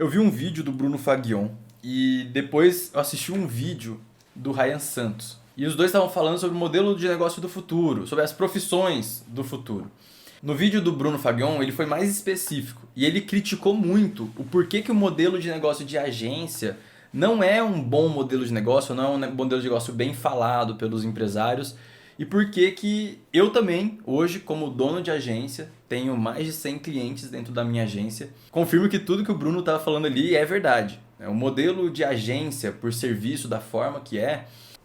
Eu vi um vídeo do Bruno Faguion e depois eu assisti um vídeo do Ryan Santos. E os dois estavam falando sobre o modelo de negócio do futuro, sobre as profissões do futuro. No vídeo do Bruno Faguion, ele foi mais específico e ele criticou muito o porquê que o modelo de negócio de agência não é um bom modelo de negócio, não é um modelo de negócio bem falado pelos empresários e porquê que eu também, hoje, como dono de agência, tenho mais de 100 clientes dentro da minha agência, confirmo que tudo que o Bruno estava falando ali é verdade. O modelo de agência por serviço da forma que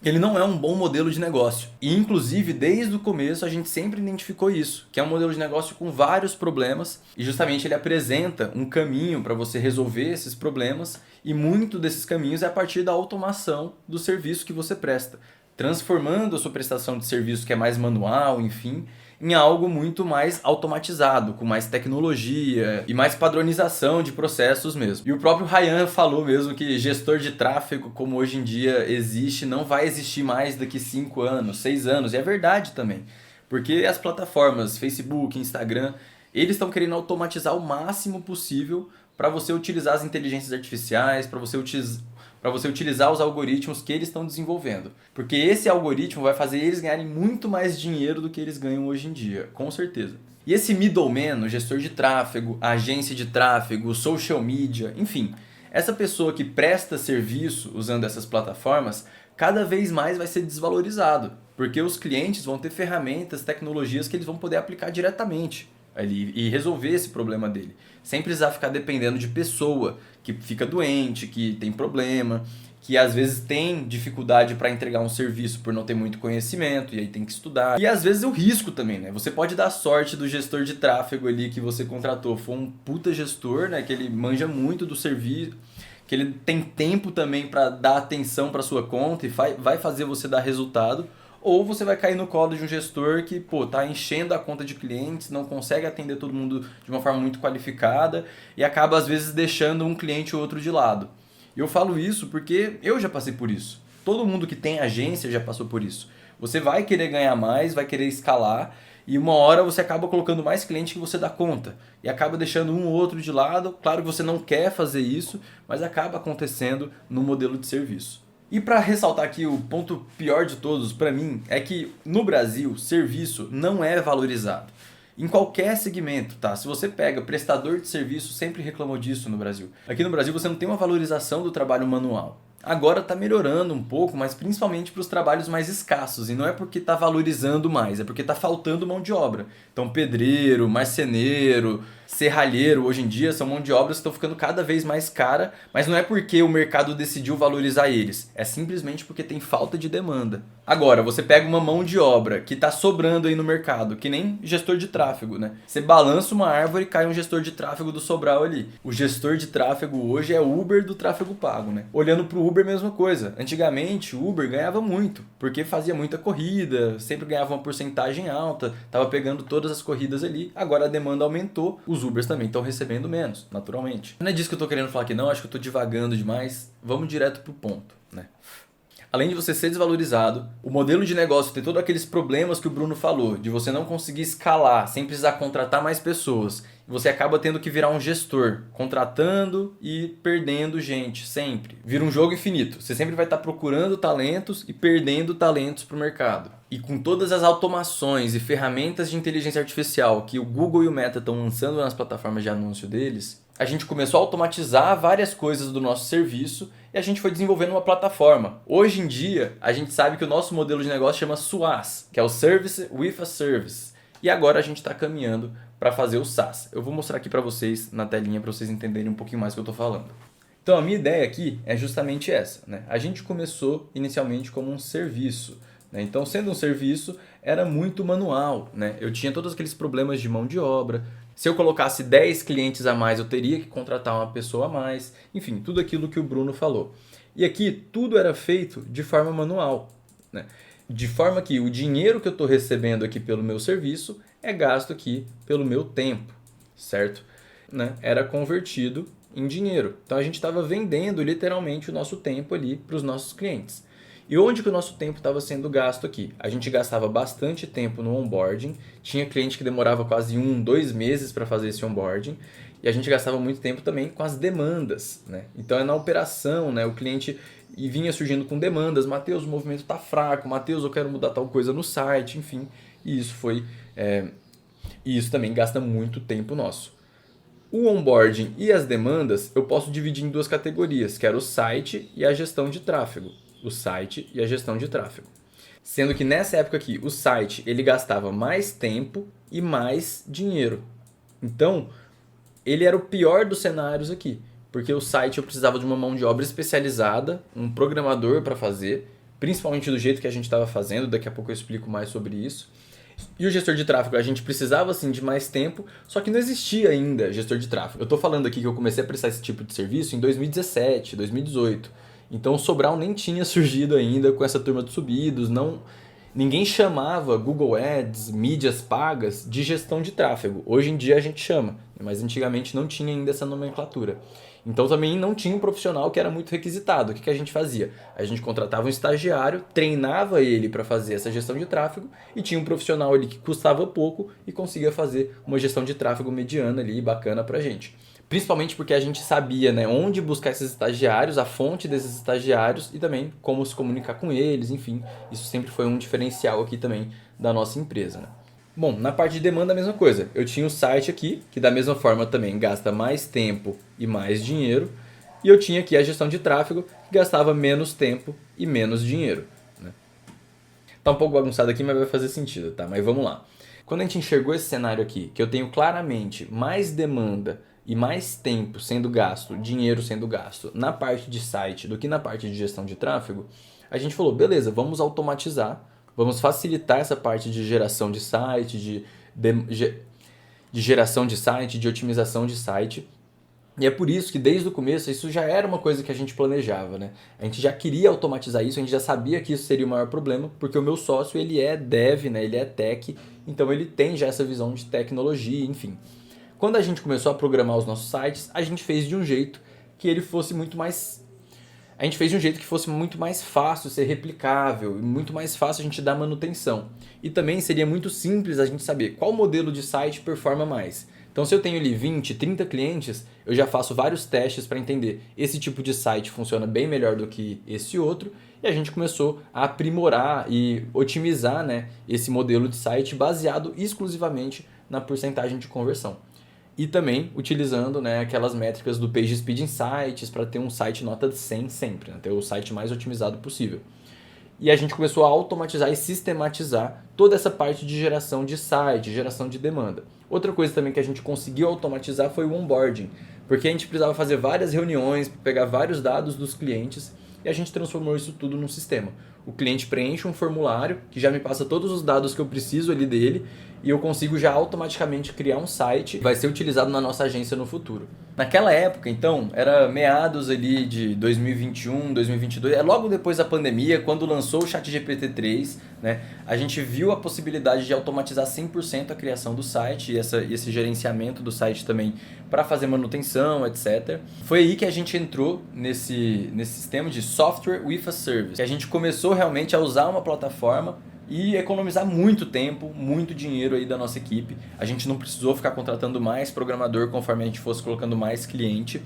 ele não é um bom modelo de negócio. E inclusive, desde o começo, a gente sempre identificou isso, que é um modelo de negócio com vários problemas e justamente ele apresenta um caminho para você resolver esses problemas e muito desses caminhos é a partir da automação do serviço que você presta, transformando a sua prestação de serviço que é mais manual, enfim, em algo muito mais automatizado, com mais tecnologia e mais padronização de processos mesmo. E o próprio Ryan falou mesmo que gestor de tráfego, como hoje em dia existe, não vai existir mais daqui 5 anos, 6 anos. E é verdade também. Porque as plataformas, Facebook, Instagram, eles estão querendo automatizar o máximo possível para você utilizar as inteligências artificiais, para você utilizar os algoritmos que eles estão desenvolvendo. Porque esse algoritmo vai fazer eles ganharem muito mais dinheiro do que eles ganham hoje em dia, com certeza. E esse middleman, o gestor de tráfego, a agência de tráfego, social media, enfim, essa pessoa que presta serviço usando essas plataformas, cada vez mais vai ser desvalorizado. Porque os clientes vão ter ferramentas, tecnologias que eles vão poder aplicar diretamente ali e resolver esse problema dele, sem precisar ficar dependendo de pessoa que fica doente, que tem problema, que às vezes tem dificuldade para entregar um serviço por não ter muito conhecimento e aí tem que estudar. E às vezes o risco também, né? Você pode dar sorte do gestor de tráfego ali que você contratou, for um puta gestor, né, que ele manja muito do serviço, que ele tem tempo também para dar atenção para sua conta e vai fazer você dar resultado. Ou você vai cair no colo de um gestor que, tá enchendo a conta de clientes, não consegue atender todo mundo de uma forma muito qualificada e acaba às vezes deixando um cliente ou outro de lado. E eu falo isso porque eu já passei por isso. Todo mundo que tem agência já passou por isso. Você vai querer ganhar mais, vai querer escalar e uma hora você acaba colocando mais cliente que você dá conta e acaba deixando um ou outro de lado. Claro que você não quer fazer isso, mas acaba acontecendo no modelo de serviço. E para ressaltar aqui o ponto pior de todos para mim é que no Brasil serviço não é valorizado. Em qualquer segmento, tá? Se você pega prestador de serviço, sempre reclamou disso no Brasil. Aqui no Brasil você não tem uma valorização do trabalho manual. Agora está melhorando um pouco, mas principalmente para os trabalhos mais escassos. E não é porque está valorizando mais, é porque está faltando mão de obra. Então pedreiro, marceneiro, serralheiro, hoje em dia são mão de obras que estão ficando cada vez mais cara, mas não é porque o mercado decidiu valorizar eles, é simplesmente porque tem falta de demanda. Agora, você pega uma mão de obra que está sobrando aí no mercado, que nem gestor de tráfego, né? Você balança uma árvore e cai um gestor de tráfego do Sobral ali. O gestor de tráfego hoje é o Uber do tráfego pago, né? Olhando para o Uber, mesma coisa. Antigamente, o Uber ganhava muito, porque fazia muita corrida, sempre ganhava uma porcentagem alta, estava pegando todas as corridas ali. Agora a demanda aumentou, os Ubers também estão recebendo menos, naturalmente. Não é disso que eu estou querendo falar aqui não, acho que eu estou divagando demais. Vamos direto pro ponto, né? Além de você ser desvalorizado, o modelo de negócio tem todos aqueles problemas que o Bruno falou, de você não conseguir escalar sem precisar contratar mais pessoas. E você acaba tendo que virar um gestor, contratando e perdendo gente, sempre. Vira um jogo infinito. Você sempre vai estar procurando talentos e perdendo talentos para o mercado. E com todas as automações e ferramentas de inteligência artificial que o Google e o Meta estão lançando nas plataformas de anúncio deles, a gente começou a automatizar várias coisas do nosso serviço e a gente foi desenvolvendo uma plataforma. Hoje em dia, a gente sabe que o nosso modelo de negócio chama SaaS, que é o Service with a Service. E agora a gente está caminhando para fazer o SaaS. Eu vou mostrar aqui para vocês na telinha para vocês entenderem um pouquinho mais o que eu estou falando. Então a minha ideia aqui é justamente essa, né? A gente começou inicialmente como um serviço, né? Então sendo um serviço era muito manual, né? Eu tinha todos aqueles problemas de mão de obra. Se eu colocasse 10 clientes a mais, eu teria que contratar uma pessoa a mais. Enfim, tudo aquilo que o Bruno falou. E aqui tudo era feito de forma manual, né? De forma que o dinheiro que eu estou recebendo aqui pelo meu serviço é gasto aqui pelo meu tempo, certo? Né? Era convertido em dinheiro. Então a gente estava vendendo literalmente o nosso tempo ali para os nossos clientes. E onde que o nosso tempo estava sendo gasto aqui? A gente gastava bastante tempo no onboarding, tinha cliente que demorava quase 2 meses para fazer esse onboarding, E a gente gastava muito tempo também com as demandas, né? Então é na operação, né? O cliente vinha surgindo com demandas. Matheus, o movimento está fraco. Matheus, eu quero mudar tal coisa no site, enfim. E isso também gasta muito tempo nosso. O onboarding e as demandas eu posso dividir em duas categorias, que era o site e a gestão de tráfego. O site e a gestão de tráfego. Sendo que nessa época aqui, o site ele gastava mais tempo e mais dinheiro. Então, ele era o pior dos cenários aqui. Porque o site eu precisava de uma mão de obra especializada, um programador para fazer, principalmente do jeito que a gente estava fazendo, daqui a pouco eu explico mais sobre isso. E o gestor de tráfego, a gente precisava sim de mais tempo, só que não existia ainda gestor de tráfego. Eu estou falando aqui que eu comecei a prestar esse tipo de serviço em 2017, 2018. Então o Sobral nem tinha surgido ainda com essa turma de subidos, ninguém chamava Google Ads, mídias pagas de gestão de tráfego. Hoje em dia a gente chama, mas antigamente não tinha ainda essa nomenclatura. Então também não tinha um profissional que era muito requisitado. O que a gente fazia? A gente contratava um estagiário, treinava ele para fazer essa gestão de tráfego e tinha um profissional ali que custava pouco e conseguia fazer uma gestão de tráfego mediana ali, bacana pra gente. Principalmente porque a gente sabia, né, onde buscar esses estagiários, a fonte desses estagiários e também como se comunicar com eles, enfim. Isso sempre foi um diferencial aqui também da nossa empresa, né? Bom, na parte de demanda a mesma coisa. Eu tinha o site aqui, que da mesma forma também gasta mais tempo e mais dinheiro. E eu tinha aqui a gestão de tráfego, que gastava menos tempo e menos dinheiro, né? Tá um pouco bagunçado aqui, mas vai fazer sentido, tá? Mas vamos lá. Quando a gente enxergou esse cenário aqui, que eu tenho claramente mais demanda e mais tempo sendo gasto, dinheiro sendo gasto na parte de site do que na parte de gestão de tráfego, a gente falou, beleza, vamos automatizar, vamos facilitar essa parte de geração de site, de geração de site, de otimização de site. E é por isso que desde o começo isso já era uma coisa que a gente planejava, né? A gente já queria automatizar isso, a gente já sabia que isso seria o maior problema, porque o meu sócio ele é dev, né? Ele é tech, então ele tem já essa visão de tecnologia, enfim. Quando a gente começou a programar os nossos sites, a gente fez de um jeito que ele fosse muito mais... A gente fez de um jeito que fosse muito mais fácil ser replicável e muito mais fácil a gente dar manutenção. E também seria muito simples a gente saber qual modelo de site performa mais. Então se eu tenho ali 20, 30 clientes, eu já faço vários testes para entender esse tipo de site funciona bem melhor do que esse outro. E a gente começou a aprimorar e otimizar, né, esse modelo de site baseado exclusivamente na porcentagem de conversão. E também utilizando, né, aquelas métricas do PageSpeed Insights para ter um site nota 100 sempre, né, ter o site mais otimizado possível. E a gente começou a automatizar e sistematizar toda essa parte de geração de site, geração de demanda. Outra coisa também que a gente conseguiu automatizar foi o onboarding, porque a gente precisava fazer várias reuniões, pegar vários dados dos clientes e a gente transformou isso tudo num sistema. O cliente preenche um formulário que já me passa todos os dados que eu preciso ali dele e eu consigo já automaticamente criar um site que vai ser utilizado na nossa agência no futuro. Naquela época, então, era meados ali de 2021, 2022, é logo depois da pandemia, quando lançou o ChatGPT 3, né, a gente viu a possibilidade de automatizar 100% a criação do site e esse gerenciamento do site também para fazer manutenção, etc. Foi aí que a gente entrou nesse sistema de Software with a Service, que a gente começou realmente a usar uma plataforma e economizar muito tempo, muito dinheiro aí da nossa equipe. A gente não precisou ficar contratando mais programador conforme a gente fosse colocando mais cliente.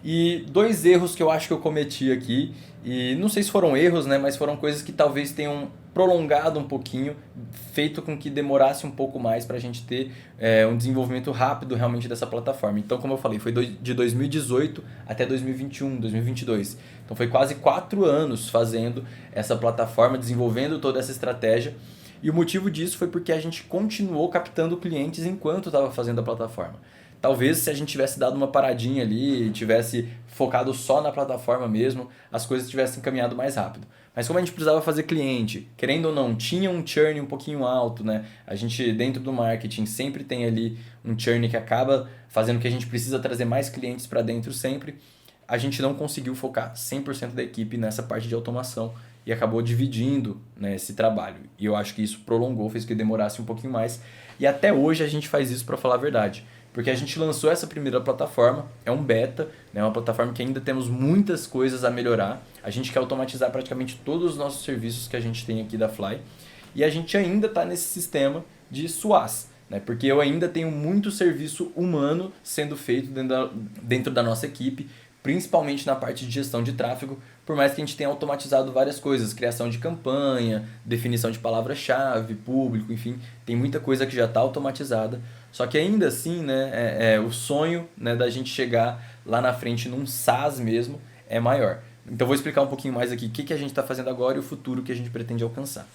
E dois erros que eu acho que eu cometi aqui, e não sei se foram erros, né, mas foram coisas que talvez tenham prolongado um pouquinho, feito com que demorasse um pouco mais para a gente ter um desenvolvimento rápido realmente dessa plataforma. Então, como eu falei, foi de 2018 até 2021, 2022. Então foi quase 4 anos fazendo essa plataforma, desenvolvendo toda essa estratégia. E o motivo disso foi porque a gente continuou captando clientes enquanto estava fazendo a plataforma. Talvez se a gente tivesse dado uma paradinha ali, tivesse focado só na plataforma mesmo, as coisas tivessem caminhado mais rápido. Mas como a gente precisava fazer cliente, querendo ou não, tinha um churn um pouquinho alto, né? A gente dentro do marketing sempre tem ali um churn que acaba fazendo que a gente precisa trazer mais clientes para dentro sempre. A gente não conseguiu focar 100% da equipe nessa parte de automação e acabou dividindo, né, esse trabalho. E eu acho que isso prolongou, fez que demorasse um pouquinho mais. E até hoje a gente faz isso, para falar a verdade. Porque a gente lançou essa primeira plataforma, é um beta, né, uma plataforma que ainda temos muitas coisas a melhorar. A gente quer automatizar praticamente todos os nossos serviços que a gente tem aqui da Fly. E a gente ainda está nesse sistema de SaaS, né? Porque eu ainda tenho muito serviço humano sendo feito dentro da nossa equipe, principalmente na parte de gestão de tráfego, por mais que a gente tenha automatizado várias coisas, criação de campanha, definição de palavra-chave, público, enfim, tem muita coisa que já está automatizada. Só que ainda assim, né, o sonho, né, da gente chegar lá na frente num SaaS mesmo é maior. Então vou explicar um pouquinho mais aqui o que a gente está fazendo agora e o futuro que a gente pretende alcançar.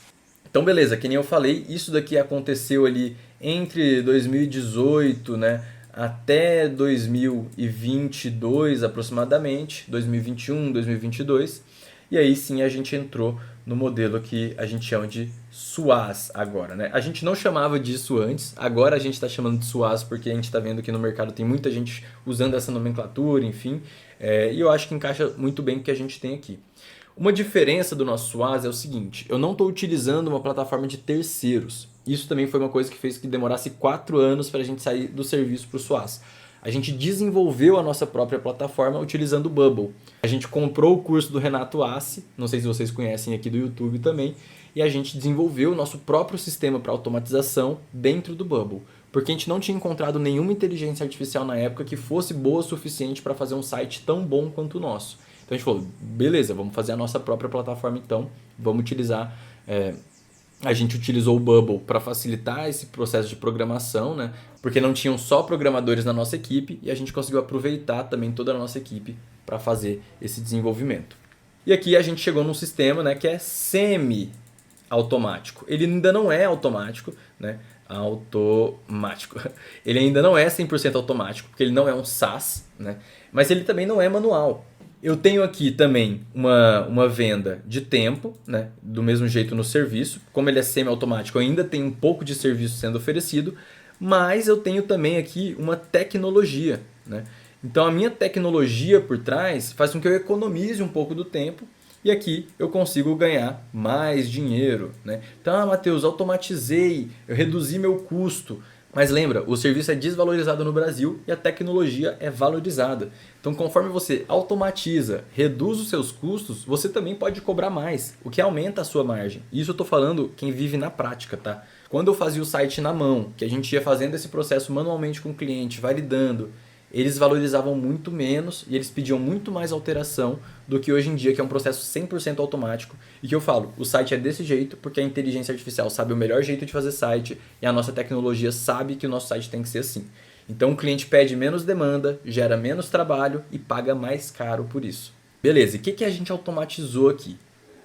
Então beleza, que nem eu falei, isso daqui aconteceu ali entre 2018, né, até 2022 aproximadamente, 2021, 2022, e aí sim a gente entrou no modelo que a gente chama de SaaS agora, né? A gente não chamava disso antes, agora a gente está chamando de SaaS porque a gente está vendo que no mercado tem muita gente usando essa nomenclatura, enfim, e eu acho que encaixa muito bem com o que a gente tem aqui. Uma diferença do nosso SaaS é o seguinte, eu não estou utilizando uma plataforma de terceiros. Isso também foi uma coisa que fez que demorasse 4 anos para a gente sair do serviço para o SaaS. A gente desenvolveu a nossa própria plataforma utilizando o Bubble. A gente comprou o curso do Renato Assi, não sei se vocês conhecem aqui do YouTube também, e a gente desenvolveu o nosso próprio sistema para automatização dentro do Bubble. Porque a gente não tinha encontrado nenhuma inteligência artificial na época que fosse boa o suficiente para fazer um site tão bom quanto o nosso. Então a gente falou, beleza, vamos fazer a nossa própria plataforma então, vamos utilizar... A gente utilizou o Bubble para facilitar esse processo de programação, né? Porque não tinham só programadores na nossa equipe e a gente conseguiu aproveitar também toda a nossa equipe para fazer esse desenvolvimento. E aqui a gente chegou num sistema, né, que é semi-automático. Ele ainda não é automático, né? Ele ainda não é 100% automático, porque ele não é um SaaS, né? Mas ele também não é manual. Eu tenho aqui também uma venda de tempo, né? Do mesmo jeito no serviço. Como ele é semi-automático, eu ainda tenho um pouco de serviço sendo oferecido, mas eu tenho também aqui uma tecnologia, né? Então a minha tecnologia por trás faz com que eu economize um pouco do tempo e aqui eu consigo ganhar mais dinheiro, né? Então, Matheus, automatizei, eu reduzi meu custo. Mas lembra, o serviço é desvalorizado no Brasil e a tecnologia é valorizada. Então, conforme você automatiza, reduz os seus custos, você também pode cobrar mais, o que aumenta a sua margem. Isso eu estou falando quem vive na prática, tá? Quando eu fazia o site na mão, que a gente ia fazendo esse processo manualmente com o cliente, validando, eles valorizavam muito menos e eles pediam muito mais alteração do que hoje em dia, que é um processo 100% automático. E que eu falo, o site é desse jeito porque a inteligência artificial sabe o melhor jeito de fazer site e a nossa tecnologia sabe que o nosso site tem que ser assim. Então o cliente pede menos demanda, gera menos trabalho e paga mais caro por isso. Beleza, e o que a gente automatizou aqui?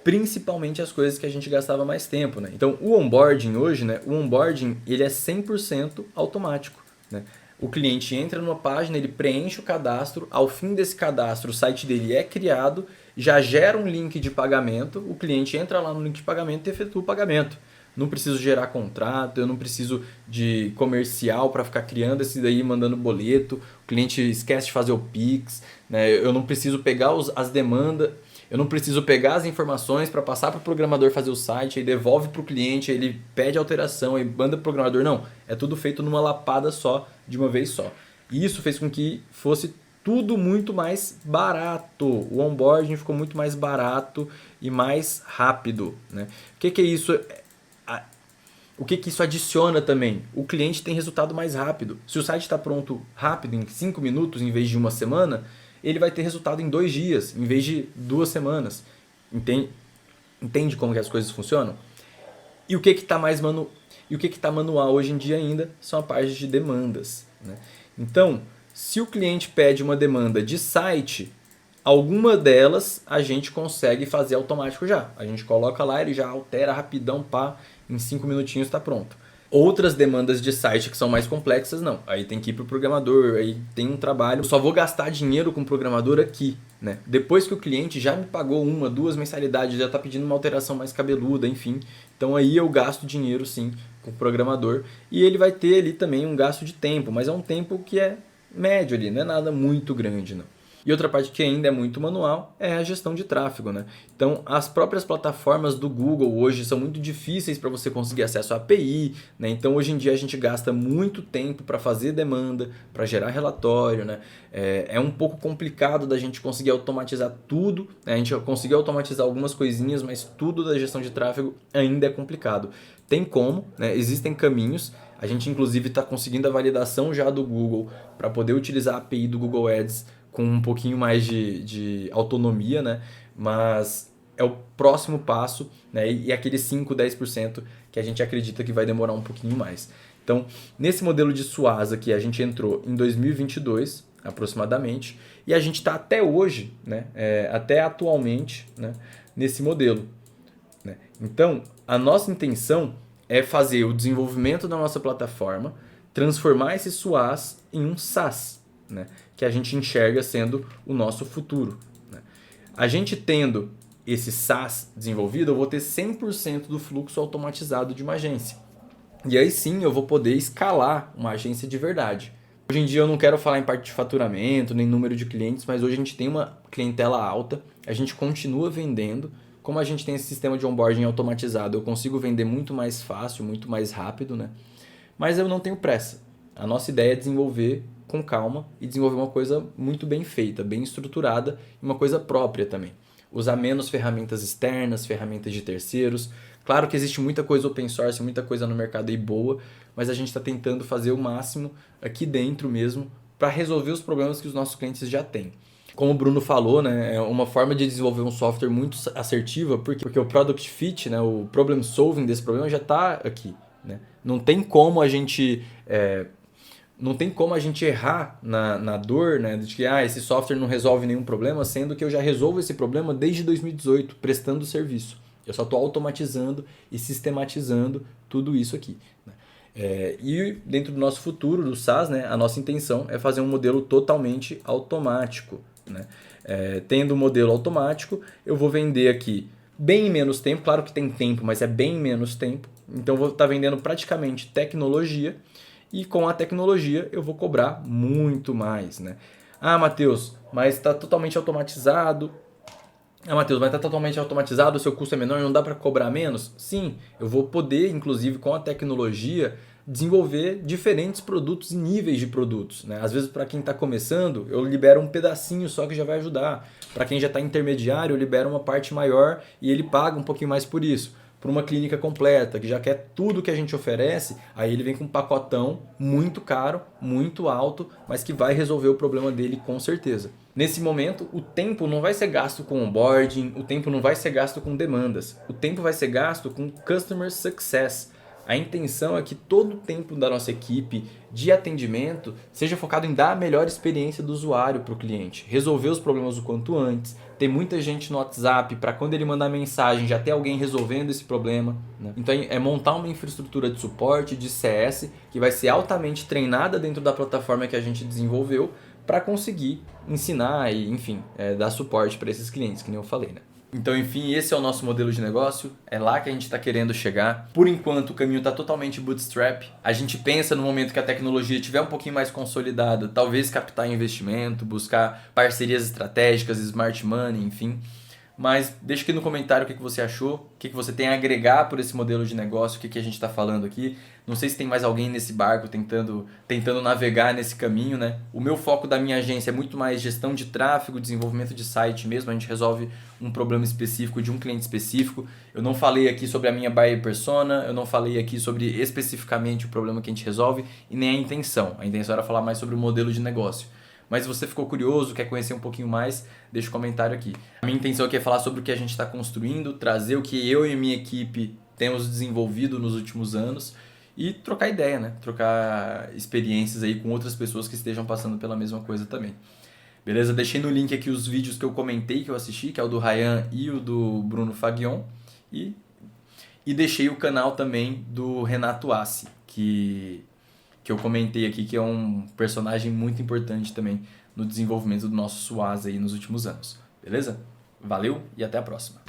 Principalmente as coisas que a gente gastava mais tempo, né? Então o onboarding hoje, né? O onboarding ele é 100% automático, né? O cliente entra numa página, ele preenche o cadastro, ao fim desse cadastro o site dele é criado, já gera um link de pagamento, o cliente entra lá no link de pagamento e efetua o pagamento. Não preciso gerar contrato, eu não preciso de comercial para ficar criando esse daí, mandando boleto, o cliente esquece de fazer o Pix, né? Eu não preciso pegar as demandas, eu não preciso pegar as informações para passar para o programador fazer o site, aí devolve para o cliente, aí ele pede alteração, aí manda para o programador. Não, é tudo feito numa lapada só, de uma vez só. E isso fez com que fosse tudo muito mais barato. O onboarding ficou muito mais barato e mais rápido, né? O que é isso? O que isso adiciona também? O cliente tem resultado mais rápido. Se o site está pronto rápido, em 5 minutos em vez de uma semana, ele vai ter resultado em 2 dias, em vez de 2 semanas. Entende como que as coisas funcionam? E o que está manual hoje em dia ainda são a parte de demandas, né? Então, se o cliente pede uma demanda de site, alguma delas a gente consegue fazer automático já. A gente coloca lá, ele já altera rapidão, pá, em 5 minutinhos está pronto. Outras demandas de site que são mais complexas, não. Aí tem que ir para o programador, aí tem um trabalho. Eu só vou gastar dinheiro com o programador aqui, né? Depois que o cliente já me pagou 1, 2 mensalidades, já está pedindo uma alteração mais cabeluda, enfim. Então aí eu gasto dinheiro sim com o programador. E ele vai ter ali também um gasto de tempo, mas é um tempo que é médio ali, não é nada muito grande não. E outra parte que ainda é muito manual é a gestão de tráfego, né? Então, as próprias plataformas do Google hoje são muito difíceis para você conseguir acesso à API, né? Então, hoje em dia a gente gasta muito tempo para fazer demanda, para gerar relatório, né? É um pouco complicado da gente conseguir automatizar tudo, né? A gente conseguiu automatizar algumas coisinhas, mas tudo da gestão de tráfego ainda é complicado. Tem como, né? Existem caminhos. A gente inclusive está conseguindo a validação já do Google para poder utilizar a API do Google Ads com um pouquinho mais de autonomia, né? Mas é o próximo passo, né? E aqueles 5, 10% que a gente acredita que vai demorar um pouquinho mais. Então, nesse modelo de SUAS aqui, a gente entrou em 2022, aproximadamente, e a gente está até hoje, né? Até atualmente, né? Nesse modelo, né? Então, a nossa intenção é fazer o desenvolvimento da nossa plataforma, transformar esse SUAS em um SaaS, né? Que a gente enxerga sendo o nosso futuro, né? A gente tendo esse SaaS desenvolvido, eu vou ter 100% do fluxo automatizado de uma agência. E aí sim eu vou poder escalar uma agência de verdade. Hoje em dia eu não quero falar em parte de faturamento, nem número de clientes, mas hoje a gente tem uma clientela alta, a gente continua vendendo. Como a gente tem esse sistema de onboarding automatizado, eu consigo vender muito mais fácil, muito mais rápido, né? Mas eu não tenho pressa. A nossa ideia é desenvolver com calma e desenvolver uma coisa muito bem feita, bem estruturada e uma coisa própria também. Usar menos ferramentas externas, ferramentas de terceiros. Claro que existe muita coisa open source, muita coisa no mercado aí boa, mas a gente está tentando fazer o máximo aqui dentro mesmo para resolver os problemas que os nossos clientes já têm. Como o Bruno falou, né, é uma forma de desenvolver um software muito assertiva, porque o product fit, né, o problem solving desse problema já está aqui, né? Não tem como a gente errar na dor, né, de que esse software não resolve nenhum problema, sendo que eu já resolvo esse problema desde 2018, prestando serviço. Eu só estou automatizando e sistematizando tudo isso aqui, né? E dentro do nosso futuro, do SaaS, né, a nossa intenção é fazer um modelo totalmente automático, né? Tendo um modelo automático, eu vou vender aqui bem menos tempo, claro que tem tempo, mas é bem menos tempo. Então eu vou estar vendendo praticamente tecnologia e com a tecnologia eu vou cobrar muito mais, né? Matheus, mas está totalmente automatizado. Matheus, mas está totalmente automatizado, o seu custo é menor e não dá para cobrar menos? Sim, eu vou poder, inclusive com a tecnologia, desenvolver diferentes produtos e níveis de produtos, né? Às vezes, para quem está começando, eu libero um pedacinho só que já vai ajudar. Para quem já está intermediário, eu libero uma parte maior e ele paga um pouquinho mais por isso. Para uma clínica completa, que já quer tudo que a gente oferece, aí ele vem com um pacotão muito caro, muito alto, mas que vai resolver o problema dele com certeza. Nesse momento, o tempo não vai ser gasto com onboarding, o tempo não vai ser gasto com demandas, o tempo vai ser gasto com customer success. A intenção é que todo o tempo da nossa equipe de atendimento seja focado em dar a melhor experiência do usuário para o cliente, resolver os problemas o quanto antes, ter muita gente no WhatsApp para quando ele mandar mensagem já ter alguém resolvendo esse problema, né? Então é montar uma infraestrutura de suporte, de CS, que vai ser altamente treinada dentro da plataforma que a gente desenvolveu para conseguir ensinar e, enfim, dar suporte para esses clientes, que nem eu falei, né? Então, enfim, esse é o nosso modelo de negócio, é lá que a gente está querendo chegar. Por enquanto, o caminho está totalmente bootstrap. A gente pensa no momento que a tecnologia estiver um pouquinho mais consolidada, talvez captar investimento, buscar parcerias estratégicas, smart money, enfim. Mas deixa aqui no comentário o que você achou, o que você tem a agregar por esse modelo de negócio, o que a gente está falando aqui. Não sei se tem mais alguém nesse barco tentando navegar nesse caminho, né? O meu foco da minha agência é muito mais gestão de tráfego, desenvolvimento de site mesmo. A gente resolve um problema específico de um cliente específico. Eu não falei aqui sobre a minha buyer persona, eu não falei aqui sobre especificamente o problema que a gente resolve e nem a intenção. A intenção era falar mais sobre o modelo de negócio. Mas se você ficou curioso, quer conhecer um pouquinho mais, deixa um comentário aqui. A minha intenção aqui é falar sobre o que a gente está construindo, trazer o que eu e a minha equipe temos desenvolvido nos últimos anos e trocar ideia, né? Trocar experiências aí com outras pessoas que estejam passando pela mesma coisa também. Beleza? Deixei no link aqui os vídeos que eu comentei, que eu assisti, que é o do Ryan e o do Bruno Faguion. E deixei o canal também do Renato Assi, que eu comentei aqui, que é um personagem muito importante também no desenvolvimento do nosso SUAS aí nos últimos anos. Beleza? Valeu e até a próxima.